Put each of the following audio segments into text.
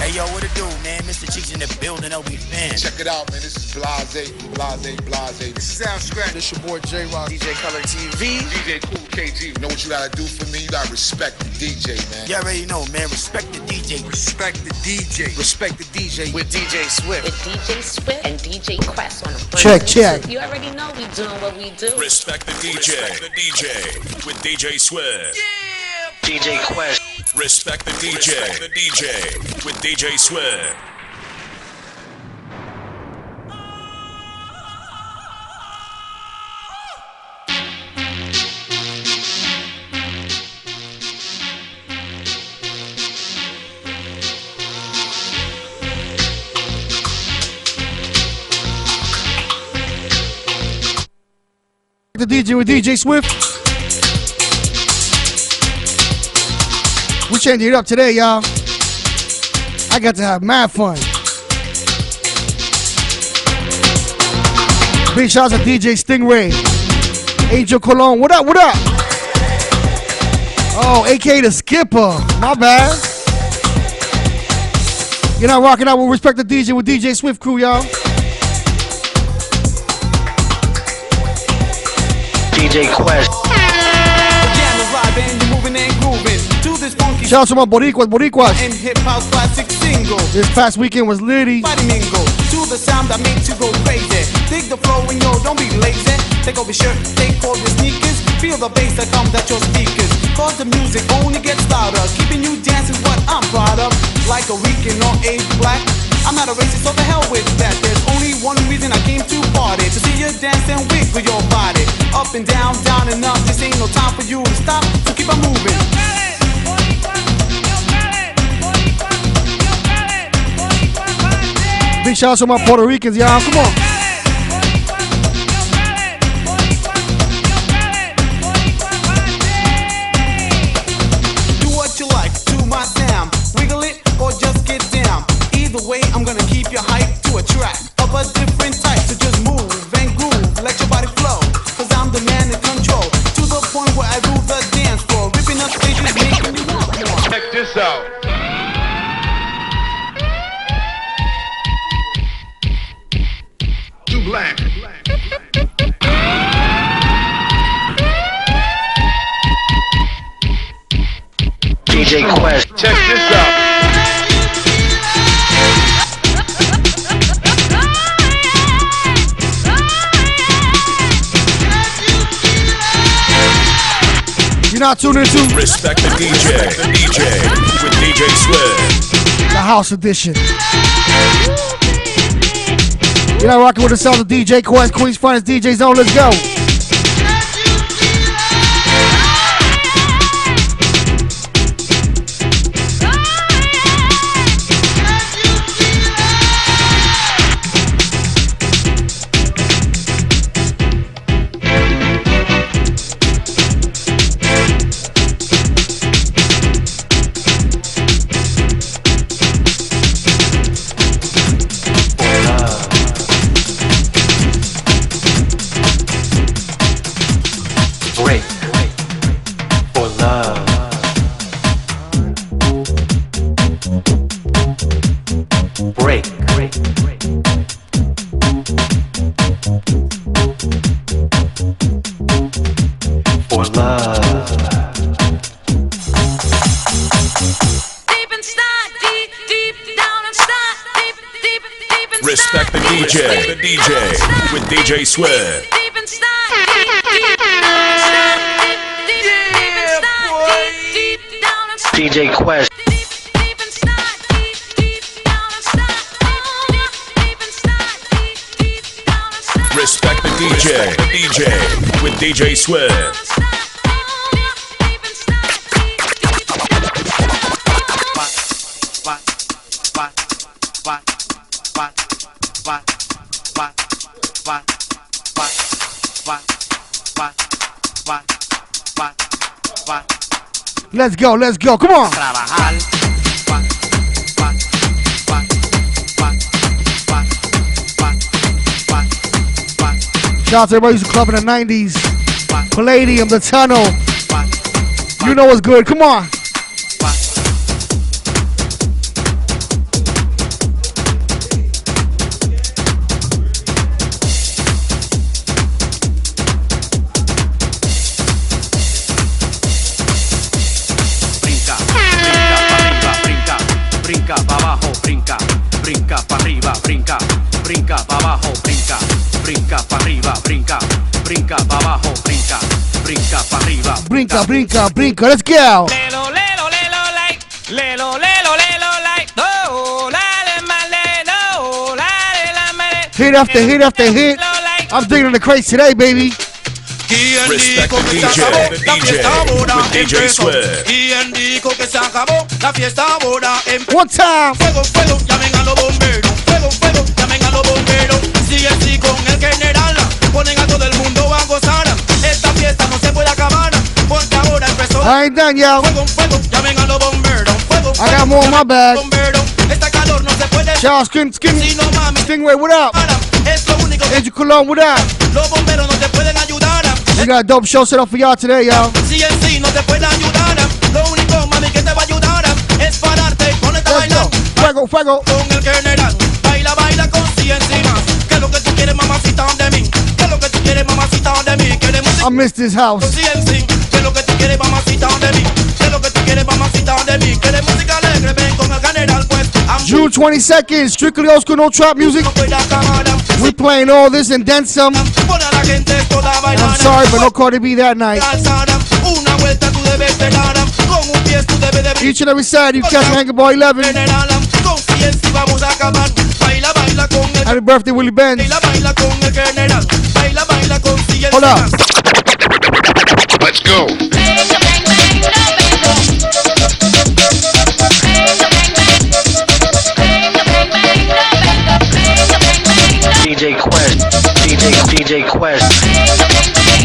Hey, yo, what it do, man? Mr. Cheeks in the building, LB fan. Check it out, man. This is Blase. This is S.TREET. This your boy J-Rock. DJ Color TV. DJ Cool KG. You know what you gotta do for me? You gotta respect the DJ, man. You already know, man. Respect the DJ. Respect the DJ. Respect the DJ with DJ Swift. With DJ Swift and DJ Quest on the Check. You already know we doing what we do. Respect the DJ. Respect the DJ with DJ Swift. Yeah. DJ Quest. Respect the DJ. Respect the DJ with DJ Swift. The DJ with DJ Swift. We changed it up today, y'all. I got to have mad fun. Big shout out to DJ Stingray, Angel Cologne. What up? Oh, AK the Skipper. My bad. You're not rocking out with Respect the DJ with DJ Swift crew, y'all. DJ Quest. Shout out to my Boricuas. And hip house classic single. This past weekend was litty. Body mingle to the sound that makes you go crazy. Dig the flow and yo, don't be lazy. Take off your shirt, take off your sneakers. Feel the bass that comes at your speakers. Cause the music only gets louder. Keeping you dancing is what I'm proud of. Like a weekend or a black. I'm not a racist, so the hell with that. There's only one reason I came to party. To see you dance and wiggle your body. Up and down and up. This ain't no time for you to stop, so keep on moving. Big shout out to my Puerto Ricans, y'all. Come on. Do what you like, do my sound. Wiggle it or just get down. Either way, I'm gonna keep you hyped to a track of a different type. So just move and groove, let your body flow. Cause I'm the man in control. To the point where I rule the dance floor. Ripping up stages, making you want more. Check this out. Black. DJ Quest. Check this out. You're not tuning into Respect the DJ. The DJ with DJ Swift. the house edition. You're not rocking with the sound of DJ Quest, Queen's finest DJ Zone. Let's go. Respect the DJ. The DJ with DJ Swift. DJ Quest. Respect the DJ. The DJ with DJ Swift. Let's go, come on. Shout out to everybody who's clubbing in the 90s. Palladium, the Tunnel. You know what's good, come on. brinca, brinca pa' arriba. Brinca, brinca, brinca. Let's go. Lelo, lelo, lelo, like. Lelo, lelo, lelo, like. Oh, la, le, ma, le, no, la, le, la, ma, le. Hit after hit after hit. I'm digging in the crates today, baby. Respect the DJ, with DJ Sweat. ¿Quién dijo que se acabó la fiesta ahora? One time. Fuego, fuego, llamen a los bomberos. Fuego, fuego, llamen a los bomberos. Sí, con el general ponen a todo el mundo a gozar. Esta fiesta no se puede acabar porque ahora empezó. I ain't done, y'all. Fuego, fuego, llamen a los bomberos. Fuego, I got more in my bag. bomberos. Esta calor no se puede. Y'all, skinny. Si no mami, Stingray, what up? es lo único que Andrew Cologne, what up? los bomberos no te pueden ayudar. We got a dope show set up for y'all today, y'all. Si en sí no te puede ayudar, lo único mami que te va a ayudar es pararte con esta Let's baila go. Fuego, fuego. con el general. Baila, baila con CNC más. ¿Qué es lo que tú quieres, mamacita, de mí? ¿Qué es lo que tú quieres, mamacita, de mí? ¿Quieres música I miss this house. con CNC? ¿Qué es lo que tú quieres, mamacita, de mí? ¿Qué es lo que tú quieres, mamacita, de mí? ¿Quieres música alegre? Ven con el general, pues. June 22nd, strictly old school, no trap music. No puede acabar. We playing all this and then some. Pon a la gente toda I'm bailar. sorry, but no Cardi B that night. Alzada, una vuelta tú debes de dar. Con un pie tú debes de Each and every Saturday, you catch me hanging by 11. general. Con CNC vamos a acabar. Baila, baila con el Happy birthday, Willie Benz. baila, baila con el general. Baila, baila con CNC. Hold up. Let's go. DJ Quest, DJ Quest.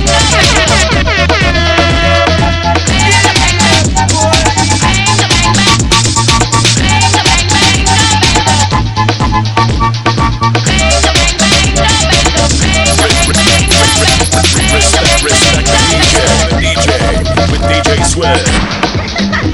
Respect the DJ with DJ Sweat.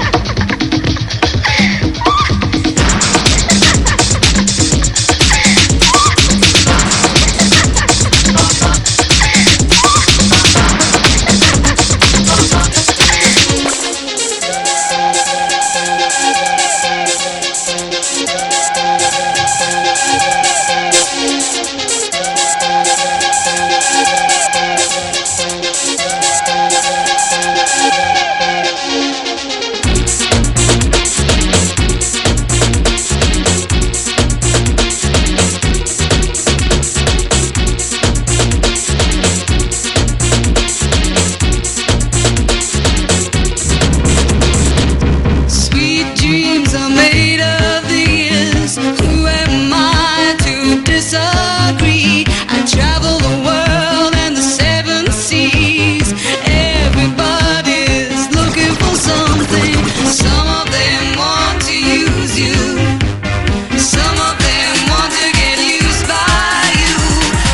Sweet dreams are made of these. Who am I to disagree? I travel the world and the seven seas. Everybody's looking for something. Some of them want to use you. Some of them want to get used by you.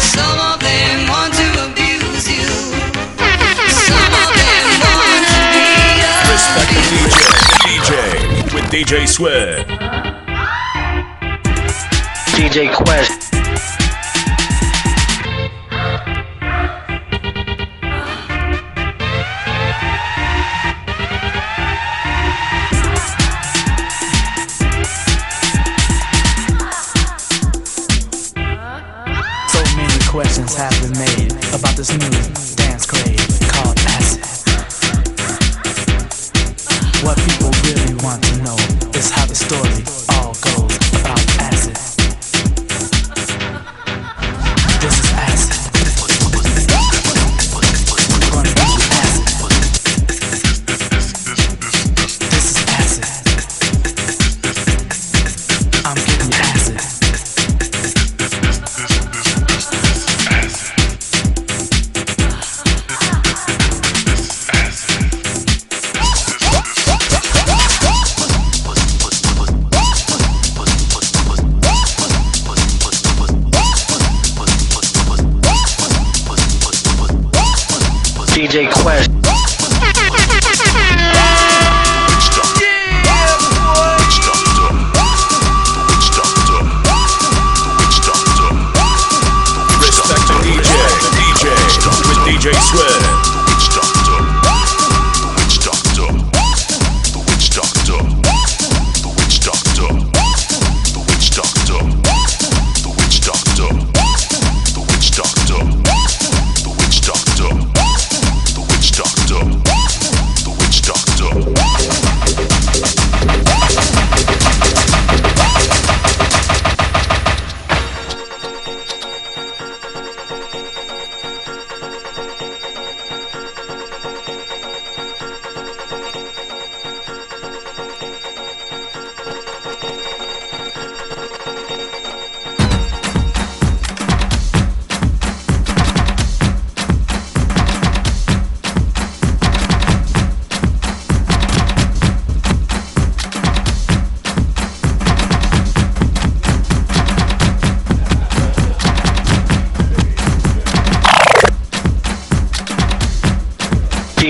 Some of them want to abuse you. Some of them want to be Respect the DJ with DJ Sweat. DJ Quest. So many questions have been made about this new dance craze called acid. What people really want to know is how the story all goes about acid. This is acid. We're gonna give you acid. This is acid. I'm giving you acid. DJ Quest. Respect the DJ with DJ Sweat.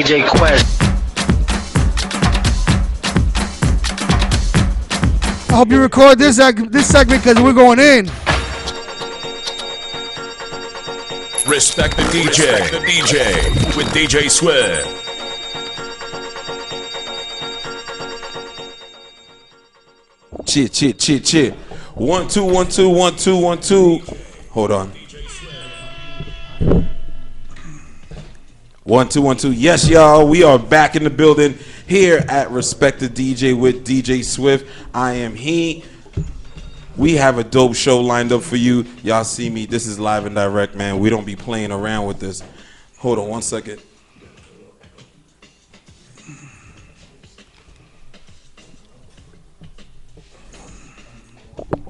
DJ Quest. I hope you record this segment because we're going in. Respect the DJ. The DJ with DJ Swift. Chit. 1 2 1 2 1 2 1 2. Hold on. 1 2 1 2. Yes, y'all. We are back in the building here at Respect the DJ with DJ Swift. I am he. We have a dope show lined up for you. Y'all see me. This is live and direct, man. We don't be playing around with this. Hold on 1 second.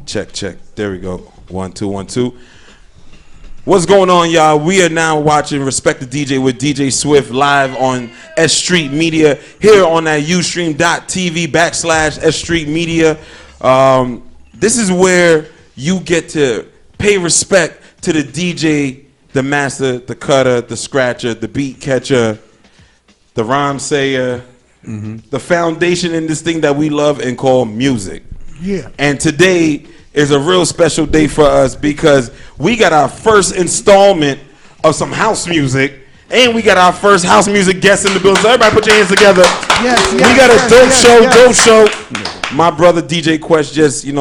Check. There we go. 1 2 1 2. What's going on, y'all? We are now watching Respect the DJ with DJ Swift live on S.STREET Media here on that ustream.tv/S.STREET Media. This is where you get to pay respect to the DJ, the master, the cutter, the scratcher, the beat catcher, the rhyme sayer, the foundation in this thing that we love and call music. Yeah. And today is a real special day for us because we got our first installment of some house music, and we got our first house music guest in the building. So everybody put your hands together. Yes, we got a dope show. My brother DJ Quest just, he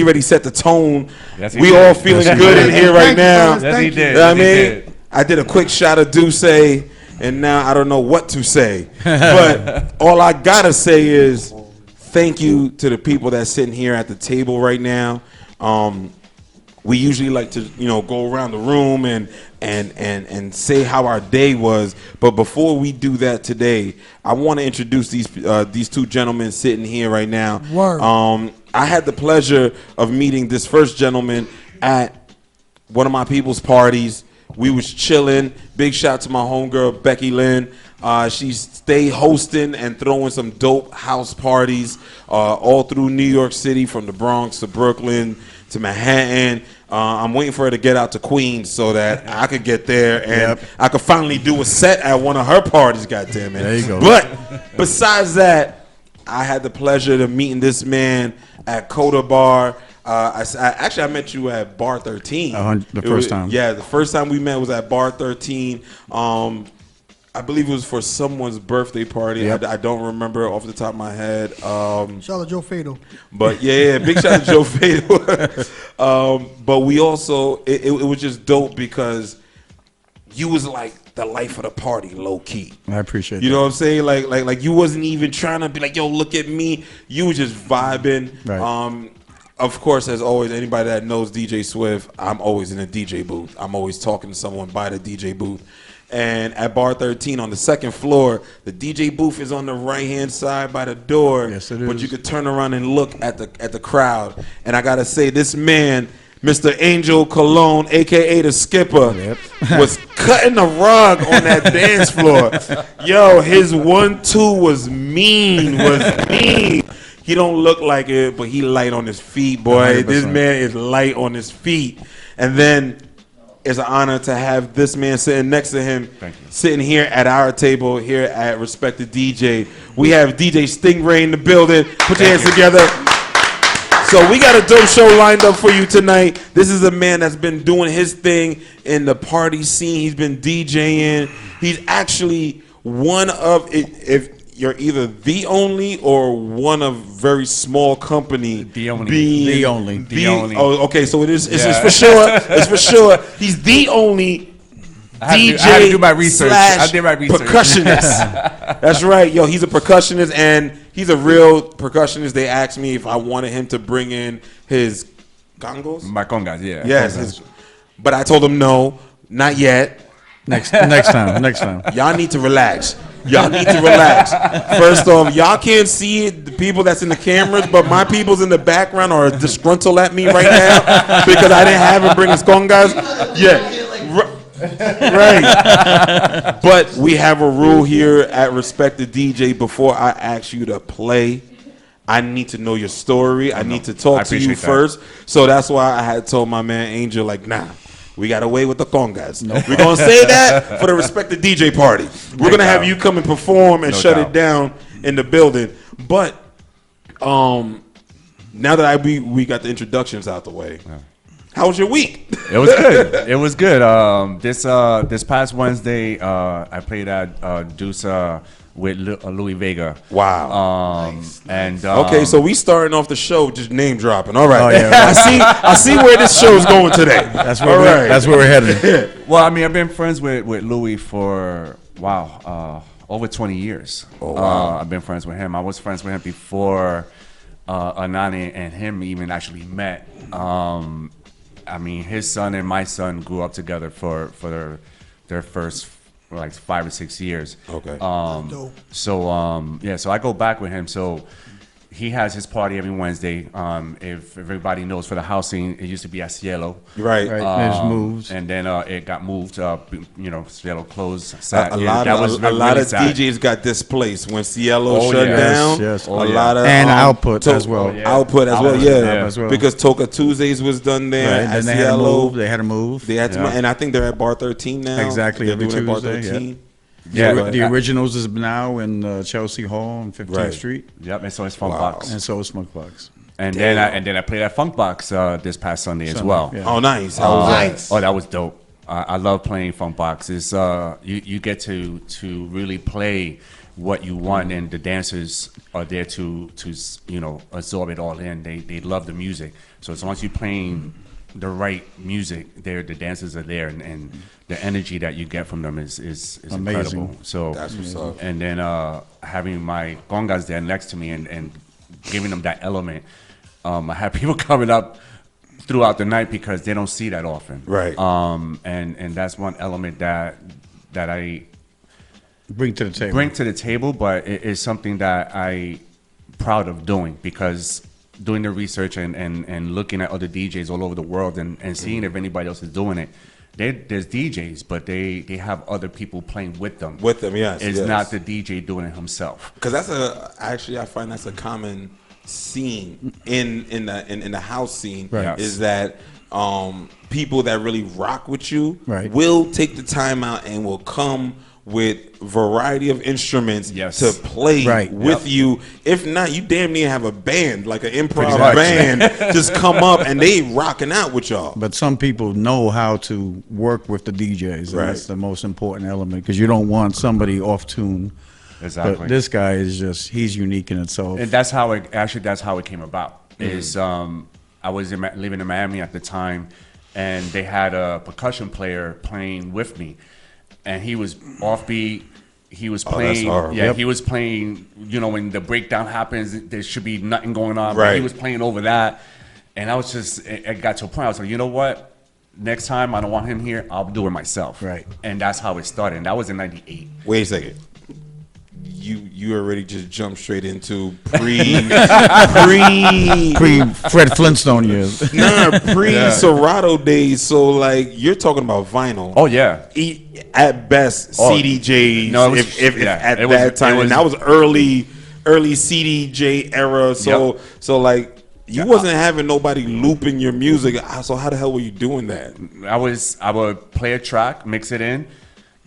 already set the tone. Yes, we did. all feeling good in here right now. Yes, he did. You know what I mean? I did a quick shot of Duce, and now I don't know what to say. But all I gotta say is thank you to the people that's sitting here at the table right now. We usually like to, go around the room and say how our day was. But before we do that today, I want to introduce these two gentlemen sitting here right now. Word. I had the pleasure of meeting this first gentleman at one of my people's parties. We was chilling. Big shout to my homegirl Becky Lynn. She stay hosting and throwing some dope house parties all through New York City, from the Bronx to Brooklyn to Manhattan. I'm waiting for her to get out to Queens so that I could get there and I could finally do a set at one of her parties. Goddamn it! There you go. But besides that, I had the pleasure of meeting this man at Coda Bar. I met you at Bar 13. The first time. Yeah, the first time we met was at Bar 13. I believe it was for someone's birthday party. Yep. I don't remember off the top of my head. Shout out Joe Fatal. But yeah, big shout out to Joe Fatal. But we also, it was just dope because you was like the life of the party, low key. I appreciate You know what I'm saying? Like you wasn't even trying to be like, yo, look at me. You was just vibing. Right. Of course, as always, anybody that knows DJ Swift, I'm always in a DJ booth. I'm always talking to someone by the DJ booth. And at Bar 13 on the second floor, the DJ booth is on the right-hand side by the door. Yes, it is. But you could turn around and look at the crowd. And I gotta say, this man, Mr. Angel Cologne, aka the Skipper, was cutting the rug on that dance floor. Yo, his 1-2 was mean. He don't look like it, but he light on his feet, boy. 100%. This man is light on his feet. And then it's an honor to have this man sitting next to him, sitting here at our table here at Respect the DJ. We have DJ Stingray in the building. Put your hands together. So we got a dope show lined up for you tonight. This is a man that's been doing his thing in the party scene. He's been DJing. He's actually one of, if you're either the only or one of very small company. The only. Oh, okay. So it's for sure. It's for sure. He's the only DJ. I had to do my research. I did my research. Percussionist. That's right, yo. He's a percussionist and he's a real percussionist. They asked me if I wanted him to bring in his congos. My congas, yeah. Yes, but I told him no, not yet. Next time. Y'all need to relax. First off, y'all can't see it, the people that's in the cameras, but my people's in the background are disgruntled at me right now because I didn't have him bring his congas. Yeah. Right. But we have a rule here at Respect the DJ. Before I ask you to play, I need to know your story. I need to talk to you first. So that's why I had told my man Angel, like, nah, we got away with the congas. We're gonna say that for the respected DJ party. We're gonna have you come and perform and shut it down in the building. But now that we got the introductions out the way, how was your week? It was good. It was good. This past Wednesday, I played at Deuce with Louis Vega. Wow. And okay, so we starting off the show just name dropping. All right. Oh, yeah. I see where this show's going today. That's where we're headed. Well, I mean, I've been friends with Louis for over 20 years. Oh, wow. I've been friends with him. I was friends with him before Anani and him even actually met. I mean, his son and my son grew up together for their first like 5 or 6 years. Okay. So I go back with him. So he has his party every Wednesday. If everybody knows, for the house scene, it used to be at Cielo. Right. It's moved. And then it got moved. Cielo closed. A lot of DJs got displaced when Cielo shut down. Yes. A lot of and output as well. Output as well. Yeah. as well. Because Toca Tuesdays was done there. Right. At And then Cielo. they had to move. They had to, and I think they're at Bar 13 now. Exactly, They're every doing it at Bar Tuesday, 13. The originals is now in Chelsea Hall on 15th Street. Yep, and so it's Funkbox. And so is Smokebox. And then I played at Funkbox this past Sunday as well. Yeah. Oh, nice. How was that? Oh, that was dope. I love playing Funkbox. It's you get to really play what you want, and the dancers are there to absorb it all in. They love the music. So as long as you're playing the right music, the dancers are there, and the energy that you get from them is amazing. incredible. So That's what's up. And then having my congas there next to me and giving them that element. I have people coming up throughout the night because they don't see that often. Right. And that's one element that I Bring to the table. but it is something that I proud of doing, because doing the research and looking at other DJs all over the world and seeing if anybody else is doing it. There's DJs, but they have other people playing with them. With them, yes. It's yes. not the DJ doing it himself. Because I find that's a common scene in the house scene. Right. Is that people that really rock with you Right. will take the time out and will come with variety of instruments Yes. to play Right. with you. If not, you damn near have a band, like an improv Pretty much. band, just come up and they rocking out with y'all. But some people know how to work with the DJs. And Right. That's the most important element, because you don't want somebody off tune. Exactly. But this guy is he's unique in itself. And that's how it came about. Is I was living in Miami at the time, and they had a percussion player playing with me, and he was offbeat. He was playing. hard. Yeah, Yep. he was playing. When the breakdown happens, there should be nothing going on. But Right. he was playing over that, and I was it got to a point. I was like, you know what? Next time I don't want him here. I'll do it myself. Right. And that's how it started. And that was in '98. Wait a second. You already just jumped straight into pre Fred Flintstone years. Serato days. So like you're talking about vinyl. Oh yeah. At best CDJs. No, it was- if yeah, at it was- that time, it was- and that was early CDJ era. So so like you wasn't having nobody looping your music. So how the hell were you doing that? I would play a track, mix it in,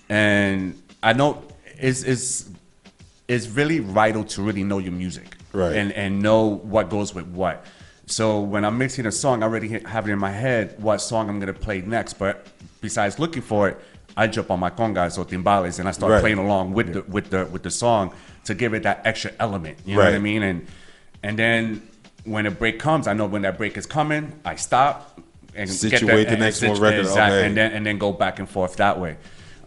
and I know it's really vital to really know your music, Right. And know what goes with what. So when I'm mixing a song, I already have it in my head what song I'm gonna play next. But besides looking for it, I jump on my congas or timbales and I start Right. playing along with the song to give it that extra element. You know what I Right. mean? And then when a break comes, I know when that break is coming. I stop and Situate the next one record, okay. and then go back and forth that way.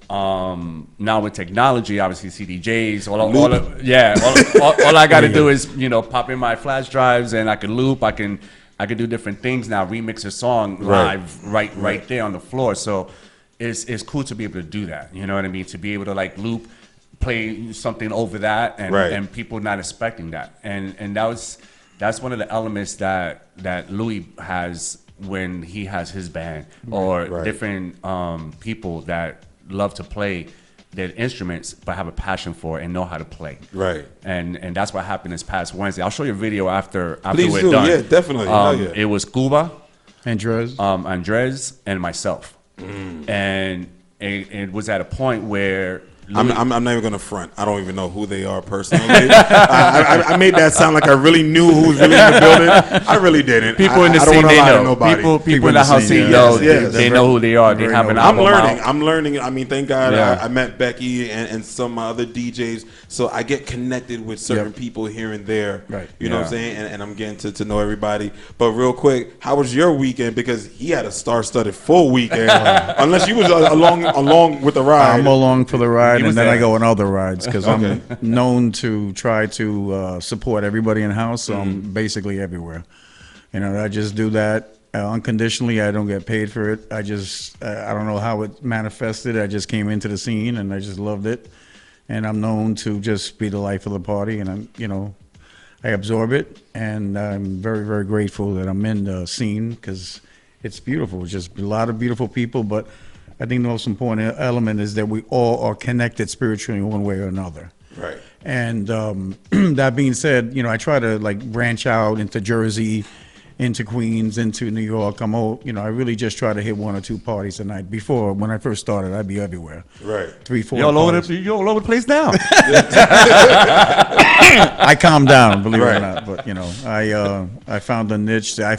Now with technology, obviously CDJs, all I got to do is pop in my flash drives and I can loop. I can do different things now. Remix a song live right there on the floor. So it's cool to be able to do that. You know what I mean? To be able to like loop, play something over that, and people not expecting that. And that's one of the elements that Louis has when he has his band or different people that love to play their instruments but have a passion for it and know how to play. Right. And that's what happened this past Wednesday. I'll show you a video after Please we're do. done. Yeah, definitely. It was Cuba, Andres, and myself. and it was at a point where. I'm not even gonna front. I don't even know who they are personally. I made that sound like I really knew who was really in the building. I really didn't. People in the scene, they know. People in the house, they know. They know who they are. They have an album out. I'm learning. I mean, thank God I met Becky and some of my other DJs, so I get connected with certain people here and there. Right. You know what I'm saying? And I'm getting to know everybody. But real quick, how was your weekend? Because he had a star-studded full weekend. Unless you was along with the ride. I'm along for the ride. And then there. I go on other rides because I'm known to try to support everybody in the house. So I'm basically everywhere. You know, I just do that unconditionally. I don't get paid for it. I don't know how it manifested. I just came into the scene and I just loved it. And I'm known to just be the life of the party. And I absorb it. And I'm very, very grateful that I'm in the scene because it's beautiful. It's just a lot of beautiful people, but I think the most important element is that we all are connected spiritually in one way or another. Right. And that being said, I try to branch out into Jersey, into Queens, into New York. I really just try to hit 1 or 2 parties a night. Before, when I first started, I'd be everywhere. Right. 3, 4. You're all over the place now. I calmed down, believe it or not. But I found a niche. I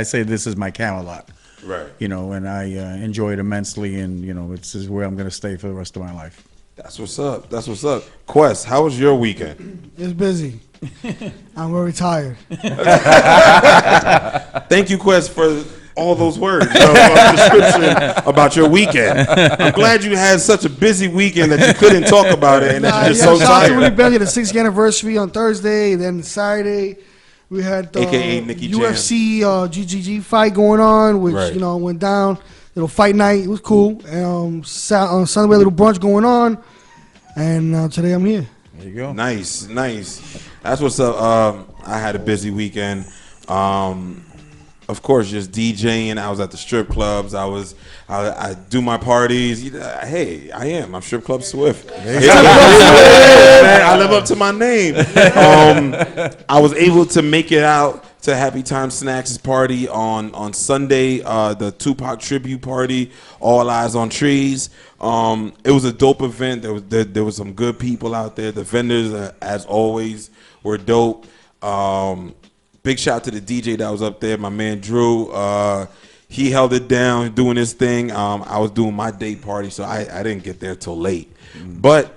say this is my Camelot. Right. And I enjoy it immensely, and this is where I'm going to stay for the rest of my life. That's what's up. That's what's up. Quest, how was your weekend? It's busy. I'm very tired. Thank you, Quest, for all those words of description about your weekend. I'm glad you had such a busy weekend that you couldn't talk about it, and that you're just so tired. Really busy. The 6th anniversary on Thursday, then Saturday. We had AKA Nicky Jam. UFC GGG fight going on, which went down. Little fight night, it was cool. And on Sunday, a little brunch going on, and today I'm here. There you go. Nice. That's what's up. I had a busy weekend. Of course, just DJing. I was at the strip clubs. I do my parties. Hey, I'm Strip Club Swift. Man, I live up to my name. I was able to make it out to Happy Time Snacks' party on Sunday, the Tupac tribute party, All Eyes on Trees. It was a dope event. There was some good people out there. The vendors, as always, were dope. Big shout out to the DJ that was up there, my man Drew. He held it down, doing his thing. I was doing my day party, so I didn't get there till late. But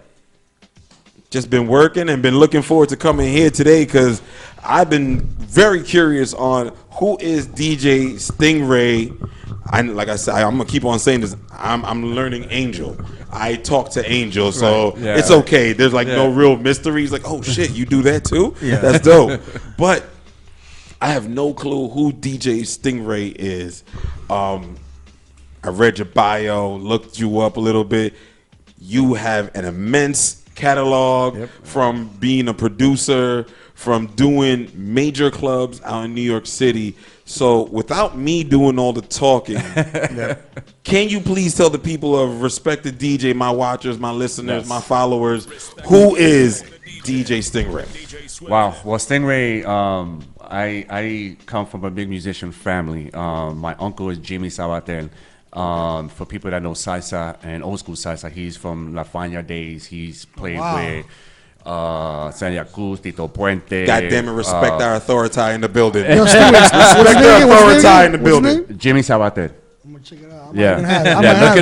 just been working and been looking forward to coming here today because I've been very curious on who is DJ Stingray. Like I said, I'm gonna keep on saying this. I'm learning Angel. I talk to Angel, so it's okay. There's no real mysteries. Like, oh shit, you do that too? Yeah, that's dope. But I have no clue who DJ Stingray is. I read your bio, looked you up a little bit. You have an immense catalog from being a producer, from doing major clubs out in New York City. So without me doing all the talking, can you please tell the people of Respected DJ, my watchers, my listeners, my followers, who is DJ Stingray? Wow. Well, Stingray, I come from a big musician family. My uncle is Jimmy Sabater. For people that know salsa and old school salsa, he's from La Fania days. He's played with Celia Cruz, Tito Puente. God damn it, respect our authority in the building. Respect our authority in the building. Jimmy Sabater. I'm gonna check it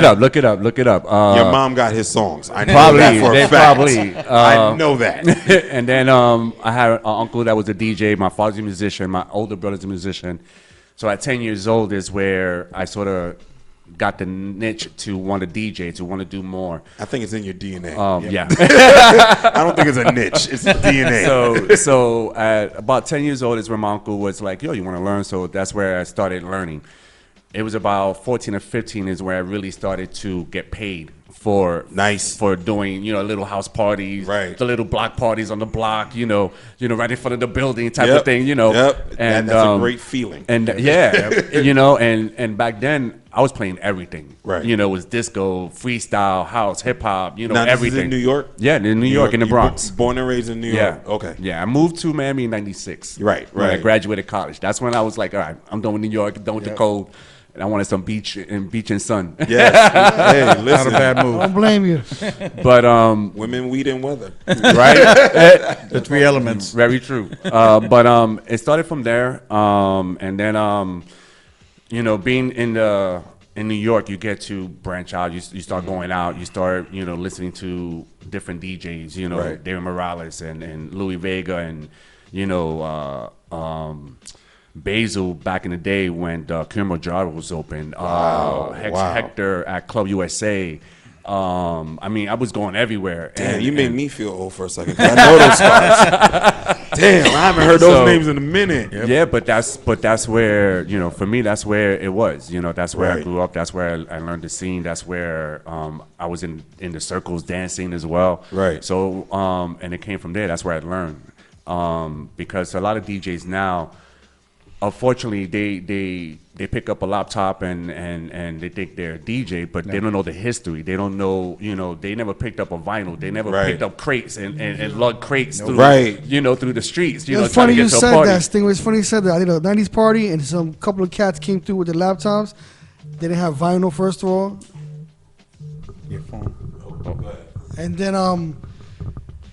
out. Look it up. Your mom got his songs. I know probably, that for a fact. Probably. I know that. And then I had an uncle that was a DJ. My father's a musician. My older brother's a musician. So at 10 years old is where I sort of got the niche to want to DJ, to want to do more. I think it's in your DNA. Yeah. I don't think it's a niche. It's DNA. So at about 10 years old is where my uncle was like, yo, you want to learn? So that's where I started learning. It was about 14 or 15 is where I really started to get paid for doing, little house parties, the little block parties on the block, right in front of the building type of thing, Yep. And that's a great feeling. And and back then I was playing everything. Right. You know, it was disco, freestyle, house, hip hop. You know, Now, this is everything. in New York? Yeah, in New York, in the You Bronx. Born and raised in New York. Yeah. Okay. Yeah, I moved to Miami in '96. Right. When I Right. graduated college. That's when I was like, all right, I'm done with New York, done with the cold, and I wanted some beach and sun. Yes. Hey, listen. Not a bad move. Don't blame you. But women, weed, and weather. right? The three elements. Very true. But it started from there, and then you know, being in New York, you get to branch out. You start going out. You start, you know, listening to different DJs. You know, Right. David Morales and Louis Vega, and you know, Basil back in the day when Kilimanjaro was open. Wow. Hector at Club USA. I mean, I was going everywhere. Damn, you made me feel old for a second. 'Cause I know those spots. Damn, I haven't heard those names in a minute. Yeah, but that's where, you know, for me, that's where it was. You know, that's where I Right. grew up. That's where I learned the scene. That's where I was in the circles dancing as well. Right. So and it came from there. That's where I learned. Because a lot of DJs now, unfortunately, they pick up a laptop and they think they're a DJ, but they don't know the history. They don't know, you know, they never picked up a vinyl. They never Right. picked up crates and lugged crates through, Right. you know, through the streets. You know, It's trying to funny get you to a said party. that, Stingray. It's funny you said that. I did a 90s party, and some couple of cats came through with their laptops. They didn't have vinyl, first of all. Your phone. And then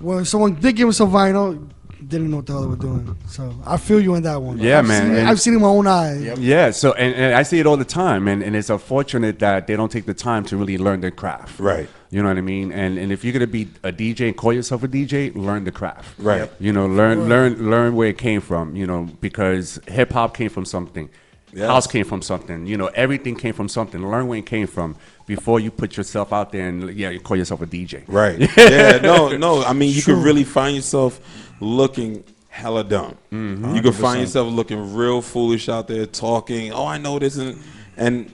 when someone did give them some vinyl, didn't know what the hell they were doing. So I feel you in that one. Yeah, I've man. seen it- And- I've seen it in my own eyes. Yeah, so and I see it all the time, and it's unfortunate that they don't take the time to really learn their craft. Right. You know what I mean? And if you're gonna be a DJ and call yourself a DJ, learn the craft. Right. You know, learn where it came from. You know, because hip hop came from something, Yes. house came from something. You know, everything came from something. Learn where it came from before you put yourself out there and you call yourself a DJ. Right. Yeah. No. I mean, you could really find yourself looking hella dumb. You could find yourself looking real foolish out there talking. Oh, I know this, and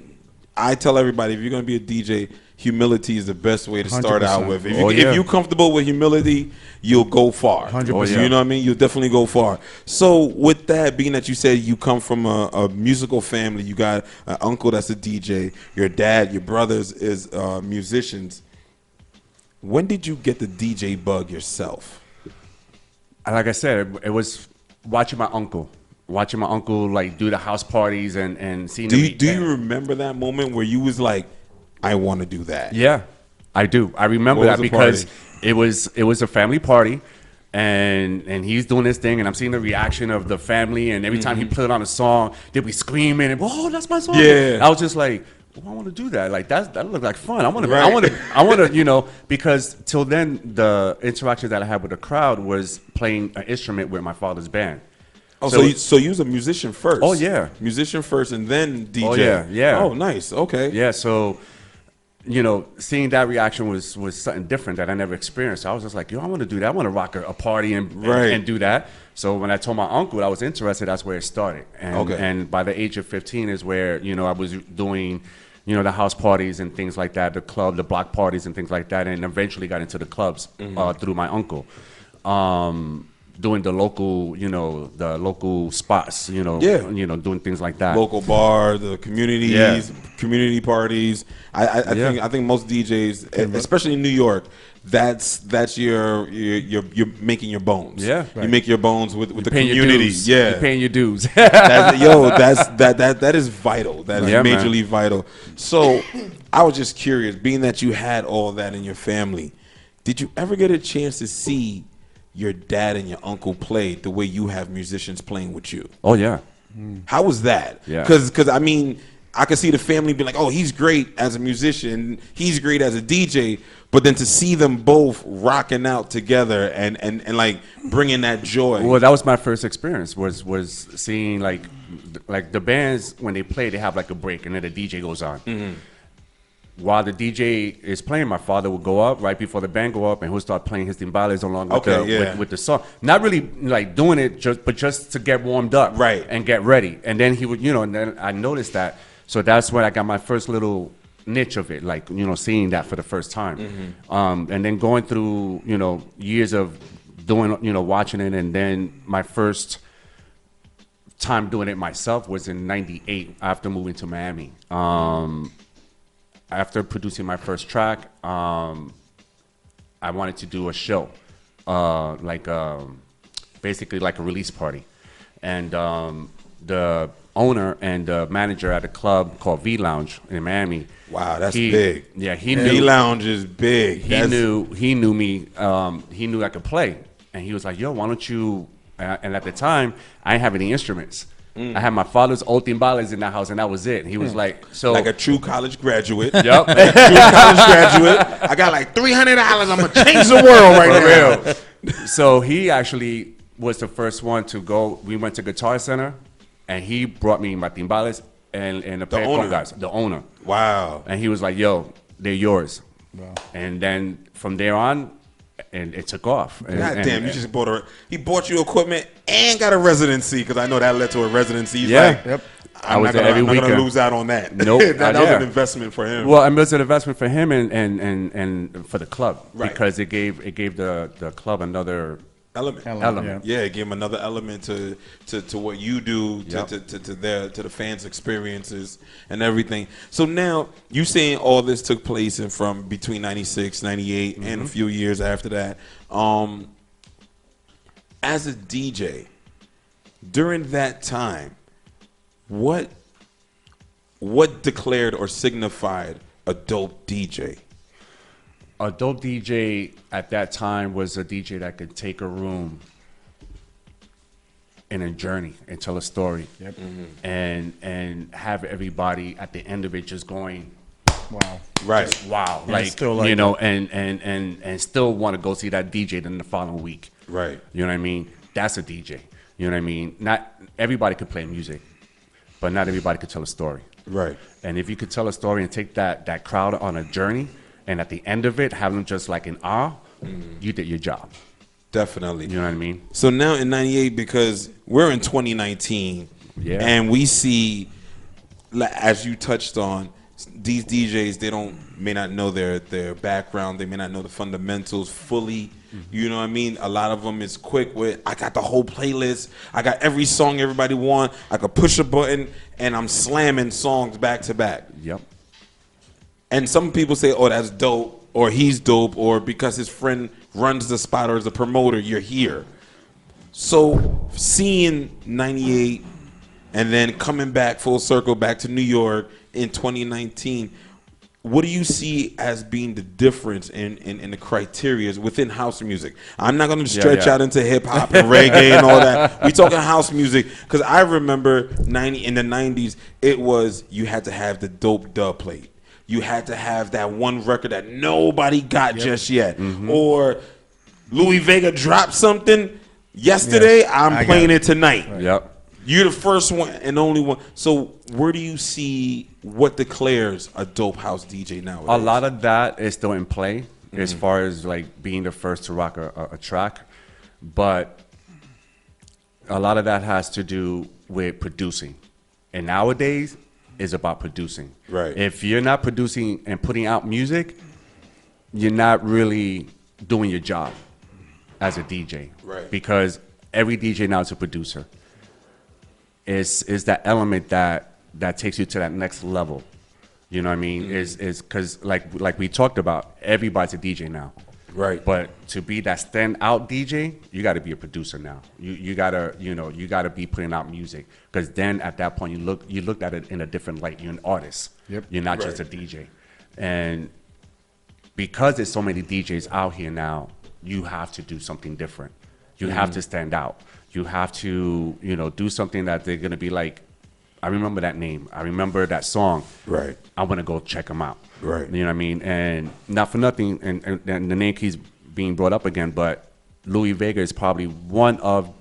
I tell everybody, if you're gonna be a DJ, humility is the best way to start out 100%. with. If, Oh, if yeah. you're comfortable with humility, you'll go far. 100%. You know what I mean? You'll definitely go far. So with that, being that you said you come from a musical family, you got an uncle that's a DJ, your dad, your brothers is musicians. When did you get the DJ bug yourself? Like I said, it was watching my uncle like do the house parties and seeing. Do you remember that moment where you was like, I want to do that? Yeah, I do. I remember What that was the because party? it was a family party, and he's doing this thing, and I'm seeing the reaction of the family, and every time he put on a song, they'd be screaming, and oh, that's my song. Yeah. I was just like, well, I want to do that. Like that looked like fun. I want to, Right. I want to, you know, because till then the interaction that I had with the crowd was playing an instrument with my father's band. Oh, So- so you was a musician first? Oh, yeah. Musician first and then DJ. Oh, yeah. Oh, nice. Okay. Yeah, so you know, seeing that reaction was something different that I never experienced. I was just like, yo, I want to do that. I want to rock a party and do that. So when I told my uncle that I was interested, that's where it started. And, and by the age of 15 is where, you know, I was doing, you know, the house parties and things like that, the block parties and things like that, and eventually got into the clubs through my uncle. Doing the local spots, you know, doing things like that. Local bar, the communities, community parties. I think most DJs, especially in New York, that's you're making your bones. Yeah, you make your bones with the paying your community. dues. Yeah, You're paying your dues. that is vital. That is majorly vital. So I was just curious, being that you had all that in your family, did you ever get a chance to see your dad and your uncle play the way you have musicians playing with you? Oh yeah. How was that? Yeah. Because I mean, I could see the family being like, oh, he's great as a musician, he's great as a DJ, but then to see them both rocking out together and like bringing that joy. Well, that was my first experience. Was seeing like the bands when they play, they have like a break and then the DJ goes on. While the DJ is playing, my father would go up right before the band go up, and he'll start playing his timbales along with the song. Not really like doing it, just to get warmed up, right, and get ready. And then he would, and then I noticed that. So that's when I got my first little niche of it, like seeing that for the first time, and then going through years of doing, watching it, and then my first time doing it myself was in '98 after moving to Miami. After producing my first track, I wanted to do a show, basically like a release party. And the owner and the manager at a club called V Lounge in Miami. Wow, that's big. Yeah, he V knew. Lounge is big. He knew me. He knew I could play, and he was like, "Yo, why don't you?" And at the time, I didn't have any instruments. I had my father's old timbales in the house, and that was it. He was like, "So like a true college graduate." Yep, true college graduate. I got like $300. I'm gonna change the world right now. real. So he actually was the first one to go. We went to Guitar Center, and he brought me my timbales and a pair of congas. The owner. Wow. And he was like, "Yo, they're yours." Wow. And then from there on, and it took off. God damn, you just bought he bought you equipment and got a residency, because I know that led to a residency. He's like, yep. I'm not gonna lose out on that. Nope. that was an investment for him. Well, it was an investment for him and for the club, right? Because it gave the club another element. Yeah, it gave him another element to what you do, Yep. to the fans' experiences and everything. So now you saying all this took place from between 96, 98, and a few years after that. As a DJ, during that time, what declared or signified a dope DJ? A dope DJ at that time was a DJ that could take a room in a journey and tell a story, and have everybody at the end of it just going, wow, right, just wow, Yeah, like still like you know, and still want to go see that DJ then the following week, right? You know what I mean? That's a DJ. You know what I mean? Not everybody could play music, but not everybody could tell a story, right? And if you could tell a story and take that crowd on a journey, and at the end of it, have them just like in awe, you did your job. Definitely. You know what I mean? So now in 98, because we're in 2019, and we see, as you touched on, these DJs, may not know their background, they may not know the fundamentals fully. You know what I mean? A lot of them is quick with, I got the whole playlist, I got every song everybody want, I could push a button, and I'm slamming songs back to back. Yep. And some people say, oh, that's dope, or he's dope, or because his friend runs the spot or is a promoter, you're here. So seeing 98 and then coming back full circle back to New York in 2019, what do you see as being the difference in the criteria within house music? I'm not going to stretch out into hip hop and reggae and all that. We talking house music, because I remember in the 90s, it was you had to have the dope dub plate. You had to have that one record that nobody got just yet. Or Louis Vega dropped something yesterday, I'm playing it tonight. Right. Yep. You're the first one and only one. So where do you see what declares a dope house DJ nowadays? A lot of that is still in play as far as like being the first to rock a track. But a lot of that has to do with producing. And nowadays, is about producing. Right. If you're not producing and putting out music, you're not really doing your job as a DJ. Right. Because every DJ now is a producer. Is that element that takes you to that next level. You know what I mean? Is because like we talked about, everybody's a DJ now. Right. But to be that standout DJ, you got to be a producer now. You gotta be putting out music, because then at that point you looked at it in a different light. You're an artist. Yep. You're not just a DJ. And because there's so many DJs out here now, you have to do something different. You have to stand out. You have to do something that they're gonna be like, I remember that name. I remember that song. Right. I want to go check them out. Right. You know what I mean? And not for nothing, and the name keeps being brought up again, but Louis Vega is probably one of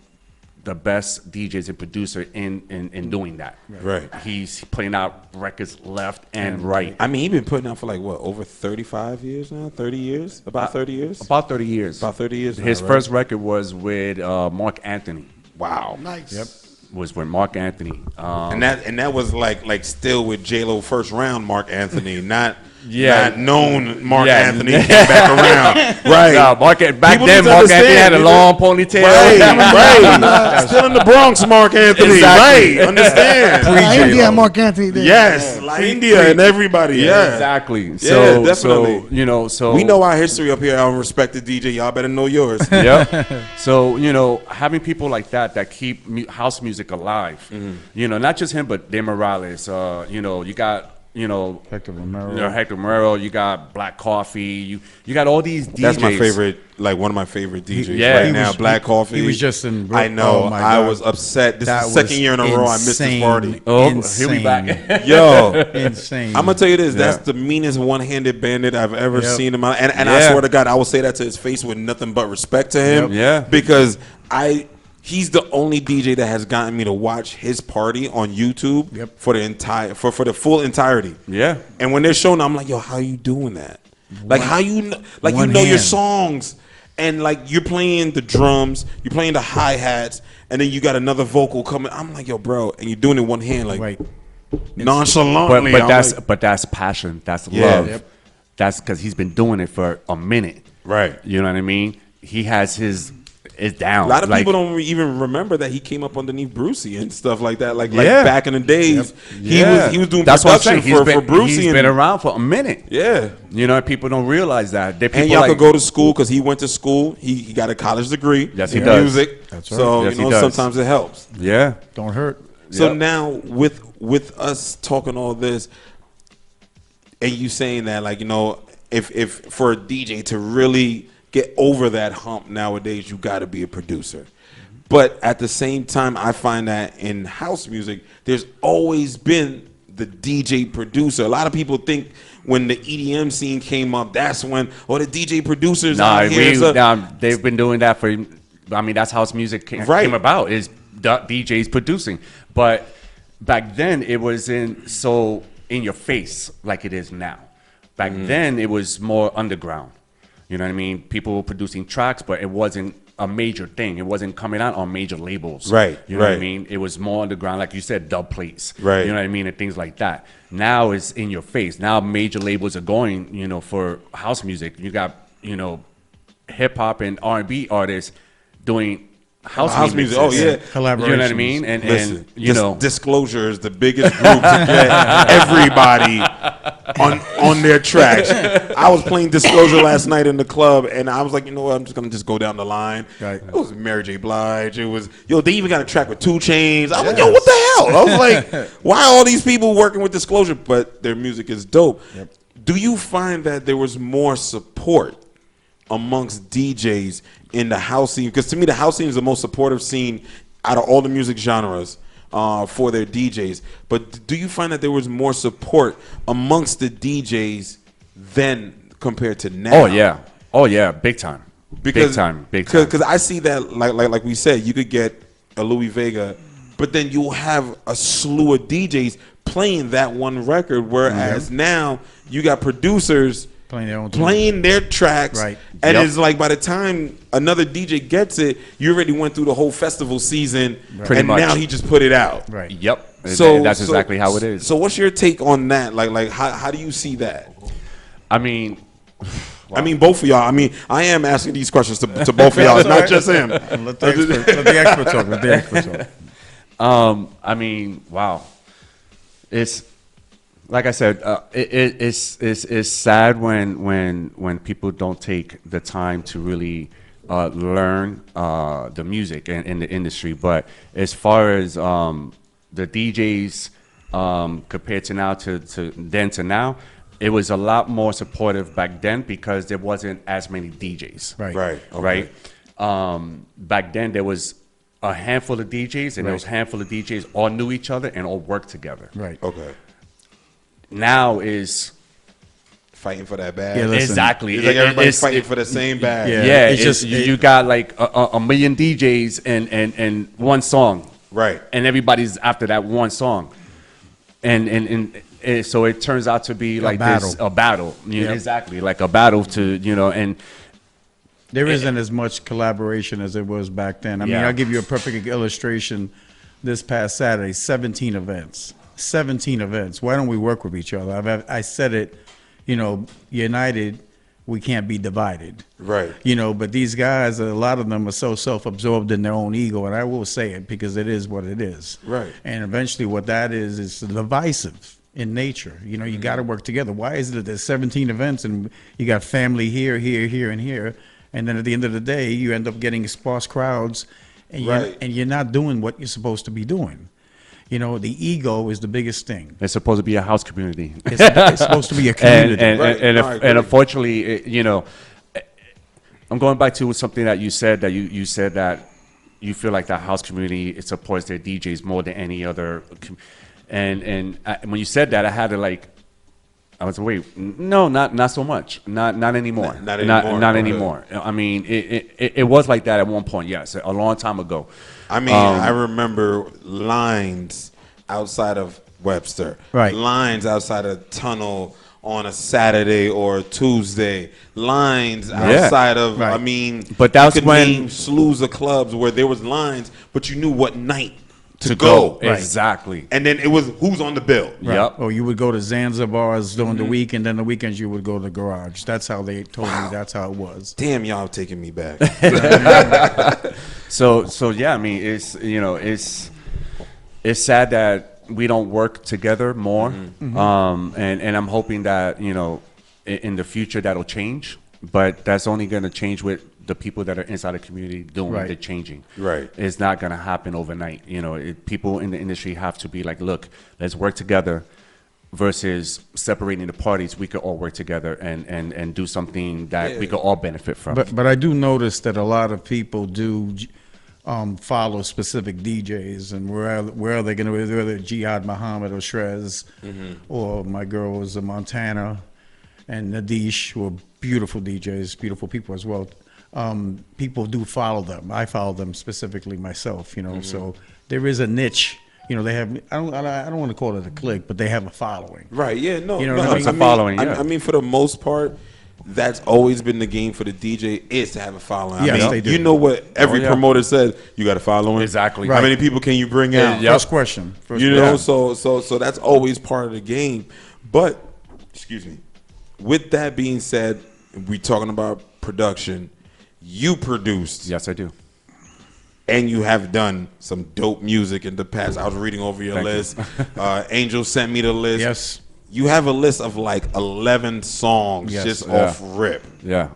the best DJs and producer in doing that. Right. He's putting out records left and right. I mean, he's been putting out for like, what, over 35 years now? 30 years? About 30 years? About 30 years. About 30 years now, His right? first record was with Mark Anthony. Wow. Nice. Yep. Was with Mark Anthony. And that was like still with J-Lo first round Mark Anthony, not not known Mark Yeah. Anthony came back around. Right. No, back People then, need to Mark Anthony understand. had a long ponytail. Right. Still in the Bronx, Mark Anthony. Exactly. Right. Understand. India, Mark Anthony. There. Yes. La India and everybody. Yeah. Exactly. Yeah, So, definitely. so We know our history up here on Respected DJ. Y'all better know yours. Yep. So, having people like that keep house music alive. Not just him, but De Morales. You got Hector Romero. Hector Romero. You got Black Coffee. You got all these DJs. That's my favorite, one of my favorite DJs Yeah. right He now. was- Black Coffee. he was just in. I know. Oh my I God. was upset. This That is the second was year in a row I missed this insane. party. Oh, Insane. here we back. Yo, Insane. I'm gonna tell you this. Yeah. That's the meanest one-handed bandit I've ever Yep. seen in my. And I Yeah. swear to God, I will say that to his face with nothing but respect to him. Yep. Yeah. Because he's the only DJ that has gotten me to watch his party on YouTube for the entire for the full entirety. Yeah. And when they're showing, I'm like, yo, how you doing that? Like how you like you one know your hand. songs. And like you're playing the drums, you're playing the hi hats, and then you got another vocal coming. I'm like, yo, bro, and you're doing it one hand, like Right. nonchalantly. But I'm that's like, but that's passion. That's Yeah. love. Yep. That's because he's been doing it for a minute. right. You know what I mean? He has it's down. A lot of Like, people don't even remember that he came up underneath Brucey and stuff like that. Like Yeah. back in the days, Yeah. he was doing That's what I'm production saying. for Brucey. He's and, been around for a minute. Yeah. People don't realize that. People And y'all like, could go to school because he went to school. He got a college degree. Yes, he in does. music. That's right. So Yes, he does. sometimes it helps. Yeah. Don't hurt. So Yep. now with us talking all this, and you saying that if for a DJ to really get over that hump nowadays, you got to be a producer. But at the same time, I find that in house music, there's always been the DJ producer. A lot of people think when the EDM scene came up, that's when the DJ producers Nah, out here. So- they've been doing that for. I mean, that's how music came about. Is DJs producing, but back then it wasn't so in your face like it is now. Back then it was more underground. You know what I mean? People were producing tracks, but it wasn't a major thing. It wasn't coming out on major labels. Right, You know what I right. mean? It was more underground, like you said, dub plates. Right. You know what I mean? And things like that. Now it's in your face. Now major labels are going, for house music. You got, hip hop and R&B artists doing house music. Oh yeah, Collaborations. You know what I mean? And Listen, and Disclosure is the biggest group to get everybody on their tracks. I was playing Disclosure last night in the club, and I was like, you know what? I'm just gonna go down the line. Right. It was Mary J. Blige. It was they even got a track with 2 Chainz. I was like, yo, what the hell? I was like, why are all these people working with Disclosure? But their music is dope. Yep. Do you find that there was more support amongst DJs in the house scene? Because to me, the house scene is the most supportive scene out of all the music genres for their DJs. But do you find that there was more support amongst the DJs than compared to now? Oh yeah, big time. Big time. Because I see that, like we said, you could get a Louis Vega, but then you'll have a slew of DJs playing that one record, whereas now you got producers Playing their own playing their tracks, Right. and Yep. it's like by the time another DJ gets it, you already went through the whole festival season, Pretty and much. now he just put it out. Right. Yep. So That's exactly how it is. So what's your take on that? Like how do you see that? I mean, I mean, both of y'all. I mean, I am asking these questions to both of y'all. It's not just him. Let the expert talk. Let the expert talk. I mean, wow. It's like I said. It's sad when people don't take the time to really learn the music and in the industry. But as far as the DJs compared to now to then to now, it was a lot more supportive back then because there wasn't as many DJs. Right. Right. Okay. Right. Back then there was a handful of DJs, and those handful of DJs all knew each other and all worked together. Right. Okay. Now is Fighting for that bag. Yeah, listen. exactly. It's like everybody's It's- fighting for the same bag. Yeah. Yeah, It's it's just- you got like a million DJs and one song, Right. and everybody's after that one song, and so it turns out to be like battle. a battle. You know, Yep. exactly, like a battle to and There isn't as much collaboration as it was back then. I mean, Yeah. I'll give you a perfect illustration. This past Saturday, 17 events. 17 events. Why don't we work with each other? I said it, united, we can't be divided. Right. But these guys, a lot of them are so self-absorbed in their own ego, and I will say it because it is what it is. Right. And eventually what that is divisive in nature. You got to work together. Why is it that there's 17 events and you got family here, here, here, and here, and then at the end of the day, you end up getting sparse crowds, and you're not doing what you're supposed to be doing. The ego is the biggest thing. It's supposed to be a house community. It's supposed to be a community. And unfortunately, I'm going back to something that you said, that you said that you feel like that house community, it supports their DJs more than any other. When you said that, I had to I was wait, no, not so much, not anymore, not anymore. Not anymore. I mean, it was like that at one point, yes, a long time ago. I mean, I remember lines outside of Webster, right? Lines outside of Tunnel on a Saturday or a Tuesday, lines outside of. Right. I mean, but that's you could when name slews of clubs where there was lines, but you knew what night to go. Right. Exactly. And then it was who's on the bill. Right. Yep. Or you would go to Zanzibar's during the week, and then the weekends you would go to the garage. That's how they told me. That's how it was. Damn, y'all taking me back. So yeah, I mean, it's it's sad that we don't work together more. And I'm hoping that in the future that'll change. But that's only going to change with the people that are inside the community doing the changing. Right. It's not going to happen overnight. People in the industry have to be like, look, let's work together versus separating the parties. We could all work together and do something that we could all benefit from. But I do notice that a lot of people do follow specific DJs, and where are they going to, whether Jihad Muhammad or Shrez, or my girls Montana and Nadish, who are beautiful DJs, beautiful people as well. People do follow them. I follow them specifically myself, so there is a niche. They have, I don't want to call it a clique, but they have a following. Right, yeah, no. It's a following, yeah. I mean, for the most part, that's always been the game for the DJ, is to have a following. Yes, I mean, they do. You know what every promoter says, you got a following. Exactly. How many people can you bring out? First question. So that's always part of the game. But, excuse me, with that being said, we talking about production. You produced. Yes, I do. And you have done some dope music in the past. I was reading over your list. Angel sent me the list. Yes. You have a list of like 11 songs just off rip. Yeah.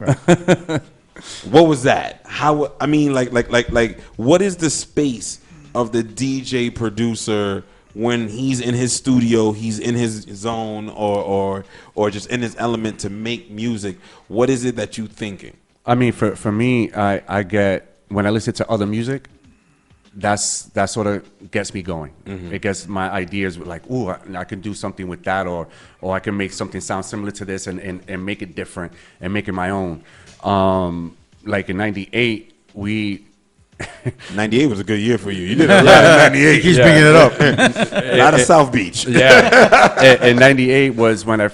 What was that? How? I mean, like, what is the space of the DJ producer when he's in his studio, he's in his zone, or just in his element to make music? What is it that you thinking? I mean, for me, I get, when I listen to other music, that sort of gets me going. It gets my ideas like, ooh, I can do something with that, or I can make something sound similar to this and make it different and make it my own. Like in '98, 98 was a good year for you. You did a lot in '98. He keeps bringing it up. A lot of South Beach. Yeah. And '98 was when I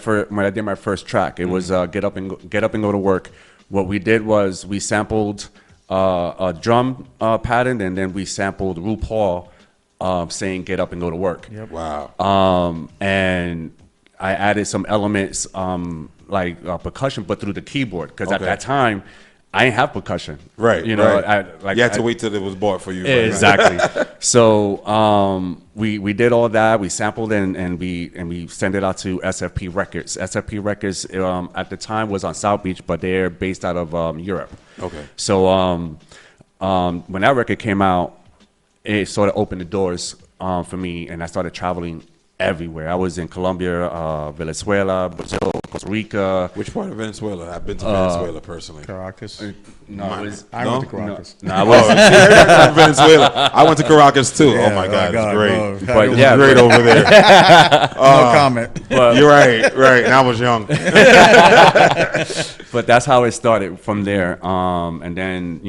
did my first track. It was Get Up and Go to Work. What we did was we sampled a drum pattern, and then we sampled RuPaul saying "Get up and go to work." Yep. Wow. And I added some elements like percussion, but through the keyboard, because at that time I didn't have percussion. Right. You know, right. You had to wait till it was bought for you. Exactly. So we did all that. We sampled and we sent it out to SFP Records. SFP Records at the time was on South Beach, but they're based out of Europe. Okay. So when that record came out, it sort of opened the doors for me, and I started traveling everywhere. I was in Colombia, Venezuela, Brazil, Costa Rica. Which part of Venezuela? I've been to Venezuela personally. Caracas. No, I went to Caracas. No, I was from Venezuela. I went to Caracas too. Yeah, oh my God, it's great. No, But it yeah, was Great over there. no comment. You're right. And I was young. But that's how it started from there. And then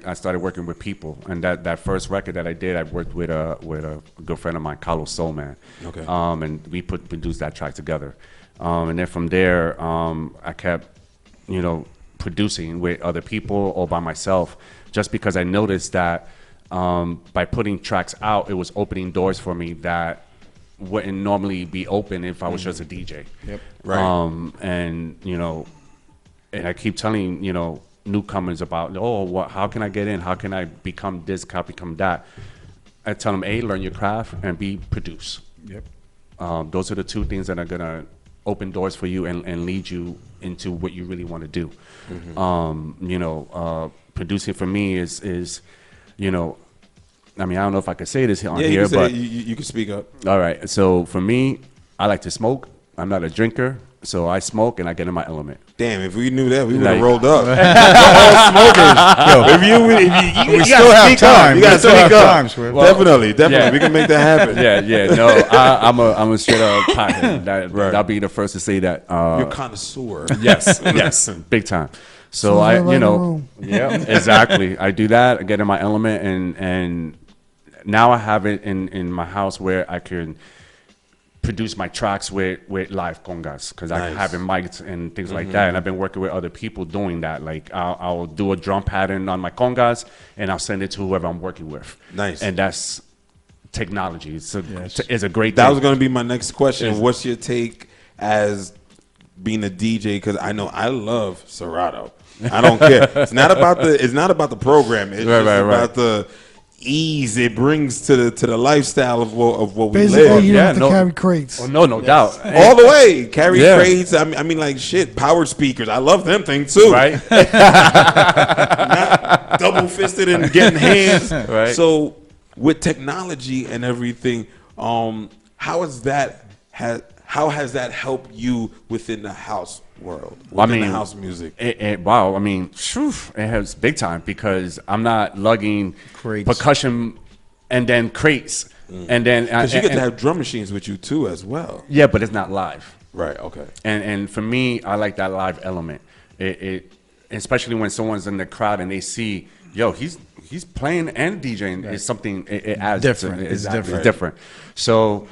I started working with people. And that first record that I did, I worked with a good friend of mine, Carlos Soul Man. Okay. And we produced that track together. And then from there, I kept, producing with other people or by myself, just because I noticed that by putting tracks out, it was opening doors for me that wouldn't normally be open if I was just a DJ. Yep. Right. And and I keep telling newcomers about, how can I get in? How can I become this? How become that? I tell them, A, learn your craft, and B, produce. Yep. Those are the two things that are gonna open doors for you and lead you into what you really want to do. Producing for me is I mean, I don't know if I could say this on here, you but you can speak up. all right. So for me, I like to smoke. I'm not a drinker, so I smoke and I get in my element. Damn, if we knew that, we would have Like- rolled up. All smokers. You still have gotta speak up. time. You We gotta still have speak up. time, Swift. Definitely. yeah. We can make that happen. Yeah. No, I'm a straight up pothead. I'll be the first to say that. You're a connoisseur. Yes, big time. So Sounds I, like right in the room. yeah, exactly. I do that. I get in my element, and now I have it in my house where I can produce my tracks with live congas because I have in mics and things like that. And I've been working with other people doing that. Like I'll do a drum pattern on my congas and I'll send it to whoever I'm working with. Nice. And that's technology. It's a great That thing. was going to be my next question. What's your take as being a DJ? Because I know I love Serato. I don't care. It's not about the program. It's just about the ease it brings to the lifestyle of what we Basically, live. you don't have to carry crates. Oh, no doubt. All the way. Carry Yeah. crates. I mean, like, shit, power speakers. I love them things, too. Right? Not double-fisted and getting hands. Right. So, with technology and everything, how has that helped you within the house world, within the house music? Wow, I mean, it has big time because I'm not lugging Crates. percussion and then crates. And then Because you get to have drum machines with you, too, as well. yeah, but it's not live. Right, okay. And for me, I like that live element. It especially when someone's in the crowd and they see, yo, he's playing and DJing. It's something it adds Different. To, It's different. It's different. So,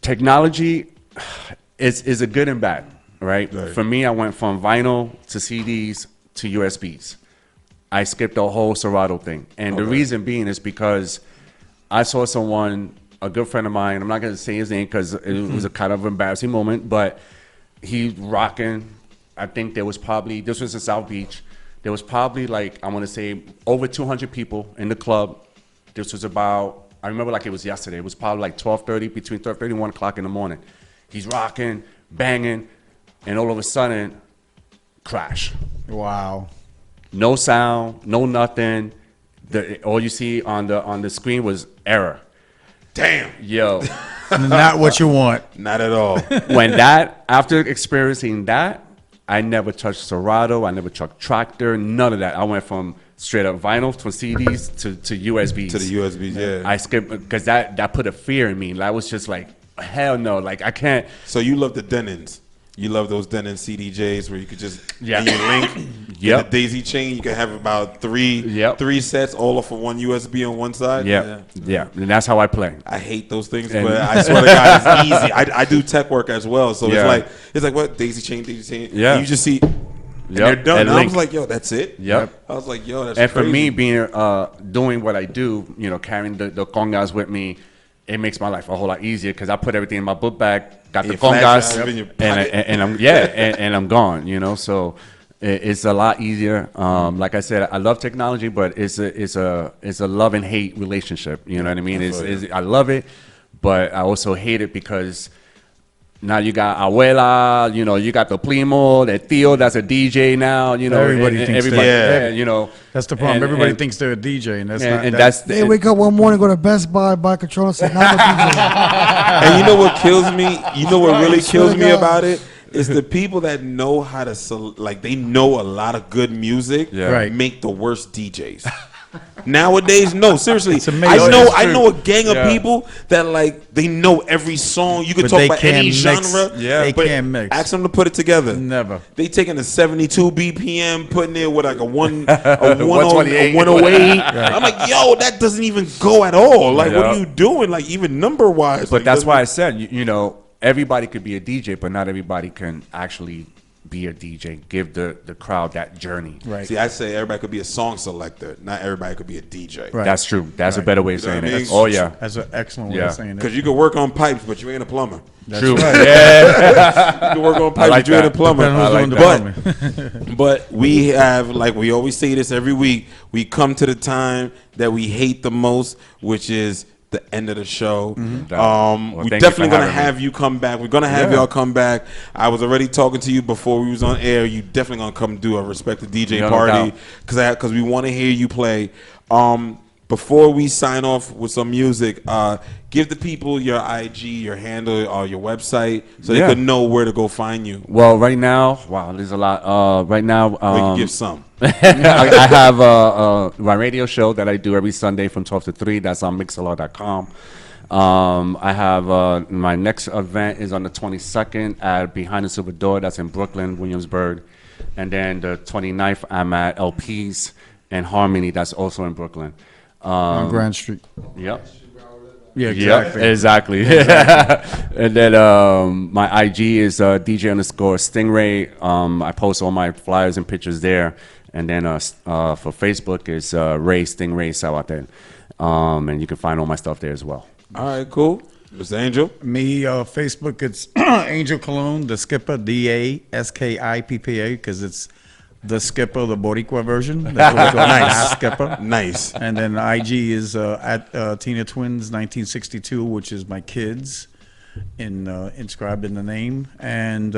technology is a good and bad, right? For me, I went from vinyl to CDs to USBs. I skipped the whole Serato thing, and the reason being is because I saw someone, a good friend of mine. I'm not going to say his name because it was a kind of embarrassing moment, but he's rocking. I think this was in South Beach. There was probably like, I want to say over 200 people in the club. This was about, I remember like it was yesterday. It was probably like 12:30, between 12:30 and 1 o'clock in the morning. He's rocking, banging, and all of a sudden, crash. Wow. No sound, no nothing. All you see on the screen was error. Damn. Yo. Not what you want. Not at all. After experiencing that, I never touched Serato. I never touched Tractor. None of that. I went from straight up vinyl, from CDs to USBs. To the USBs, yeah. I skipped because that put a fear in me. I was just like, hell no, like I can't. So you love the Denons. You love those Denon CDJs where you could just in your link, Yep. the daisy chain. You can have about three sets all off of one USB on one side. Yeah, and that's how I play. I hate those things, but I swear to God, it's easy. I do tech work as well, so it's like what daisy chain. Yeah. And you just see. And they're done. And I was like, yo, that's it. Yep. I was like, yo, that's and crazy. for me, being doing what I do, carrying the congas with me, it makes my life a whole lot easier because I put everything in my book bag, got the congas, and I'm gone. So it's a lot easier. Like I said, I love technology, but it's a love and hate relationship. You know what I mean? I love it, but I also hate it because now you got abuela, you got the primo, the tío that's a DJ now, Everybody thinks that. That's the problem. Everybody thinks they're a DJ, and that's not. And that's They wake up one morning, go to Best Buy, buy a controller, and say, "Now I'm a DJ." And you know what kills me? You know what really kills me God. about it? Is the people that know how to they know a lot of good music, Right. make the worst DJs. Nowadays, no, seriously. It's amazing. I know a gang of people that they know every song. You can But talk they about can't any mix. genre. Yeah. They but can't mix. Ask them to put it together. Never. They taking a 72 BPM, putting it with like a 128. 108. I'm like, yo, that doesn't even go at all. Like, what Yeah. are you doing? Like, even number wise. But that's why I said, everybody could be a DJ, but not everybody can actually be a DJ. Give the crowd that journey. Right. See, I say everybody could be a song selector. Not everybody could be a DJ. Right. That's true. That's a better way of You know saying what I it. mean? Oh yeah. That's an excellent way Yeah. of saying it. Because you could work on pipes, but you ain't a plumber. That's True. right. Yeah. You can work on I pipes, like but you ain't a that. plumber. Depending on who's doing the plumbing. But we have, like we always say this every week, we come to the time that we hate the most, which is the end of the show. Well, We're thank you definitely for gonna having me. have you come back. We're gonna have y'all come back. I was already talking to you before we was on air. You definitely gonna come do a Respected DJ No party doubt. because we want to hear you play. Before we sign off with some music, give the people your IG, your handle, or your website so they Yeah. could know where to go find you. Well, right now, wow, there's a lot. Right now, We can give some. I have my radio show that I do every Sunday from 12 to 3. That's on Mixlr.com. I have my next event is on the 22nd at Behind the Silver Door. That's in Brooklyn, Williamsburg. And then the 29th, I'm at LP's and Harmony. That's also in Brooklyn. On Grand Street. Yep. Yeah, exactly. Yep, exactly. And then my IG is DJ_Stingray. I post all my flyers and pictures there. And then for Facebook is Ray Stingray Sawaten. And you can find all my stuff there as well. All right, cool. Mr. Angel? Me, Facebook, it's Angel Cologne, the Skipper, DASKIPPA, because it's the Skipper, the Boricua version. That's what we call Nice. Skipper. Nice. And then IG is at Tina Twins 1962, which is my kids, inscribed in the name. And,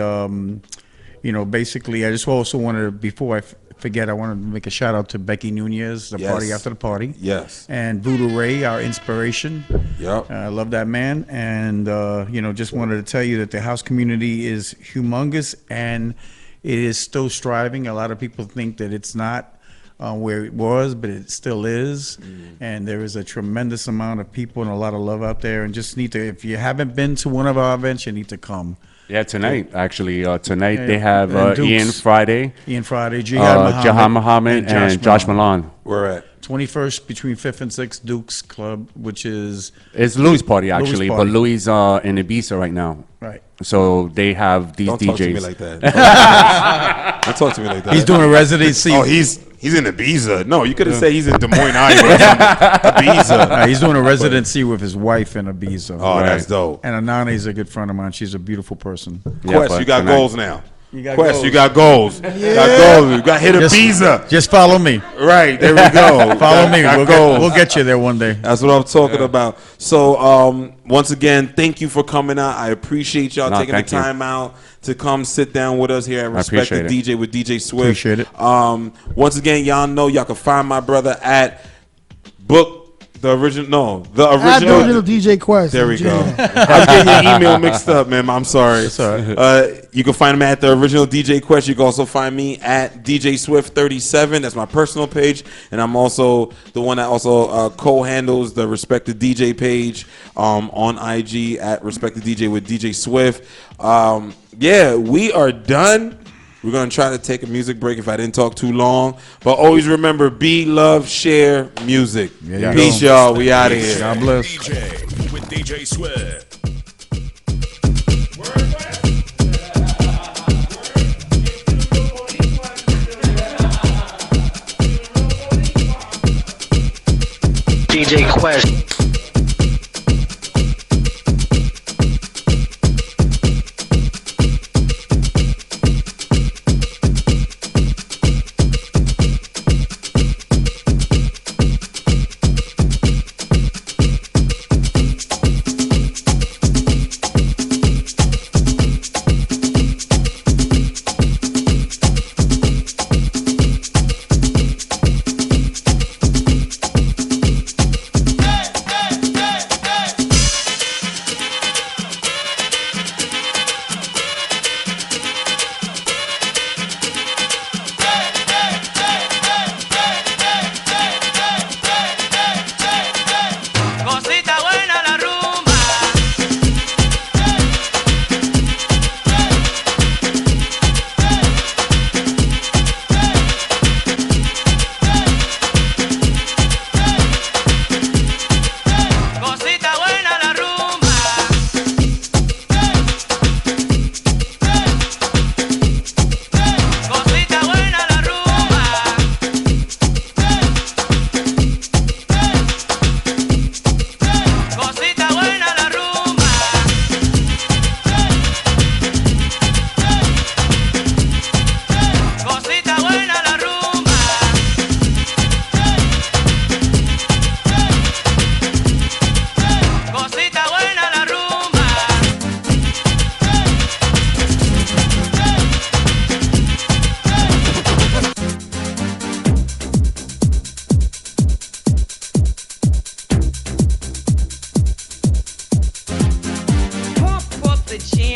basically, I just also wanted to, before I forget, I wanted to make a shout out to Becky Nunez, the Yes. party after the party. Yes. And Voodoo Ray, our inspiration. Yep. I love that man. And, just wanted to tell you that the house community is humongous and it is still striving. A lot of people think that it's not where it was, but it still is. And there is a tremendous amount of people and a lot of love out there. And just need to, if you haven't been to one of our events, you need to come. Yeah, tonight, actually. Tonight Yeah, they have and Dukes. Ian Friday. Jihad Muhammad, and Josh Milan. We're at 21st between 5th and 6th, Dukes Club, which is... It's Louis' party, actually, Louis' party. but Louis in Ibiza right now. Right. So they have these Don't DJs. talk to me like that. Don't talk to me like that. He's doing a residency. Oh, he's in Ibiza. No, you could have said he's in Des Moines, Iowa. Ibiza. He's doing a residency with his wife in Ibiza. Oh, that's dope. And Anana is a good friend of mine. She's a beautiful person. Quest, you got tonight. goals now. You got Quest, goals. you got goals. You got goals. You got hit Ibiza. Just follow me. Right, there we go. Follow me. Got We'll goals. get you there one day. That's what I'm talking about. So, once again, thank you for coming out. I appreciate y'all taking the thank you. time out to come sit down with us here at Respect the appreciate DJ with DJ Swift. Appreciate it. Once again, y'all know y'all can find my brother at the original At the original DJ Quest. There we go. Yeah. I'm getting your email mixed up, man. I'm sorry. That's all right. You can find him at the original DJ Quest. You can also find me at DJ Swift 37. That's my personal page, and I'm also the one that also co-handles the Respected DJ page on IG at Respected DJ with DJ Swift. Yeah, we are done. We're going to try to take a music break if I didn't talk too long. But always remember, be, love, share music. you Peace, go. y'all. We out of here. God bless. DJ with DJ Swift. DJ Quest.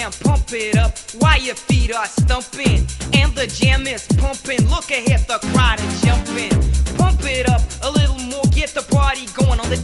jam, pump it up while your feet are stumping. And the jam is pumping. Look ahead, the crowd is jumping. Pump it up a little more, get the party going on the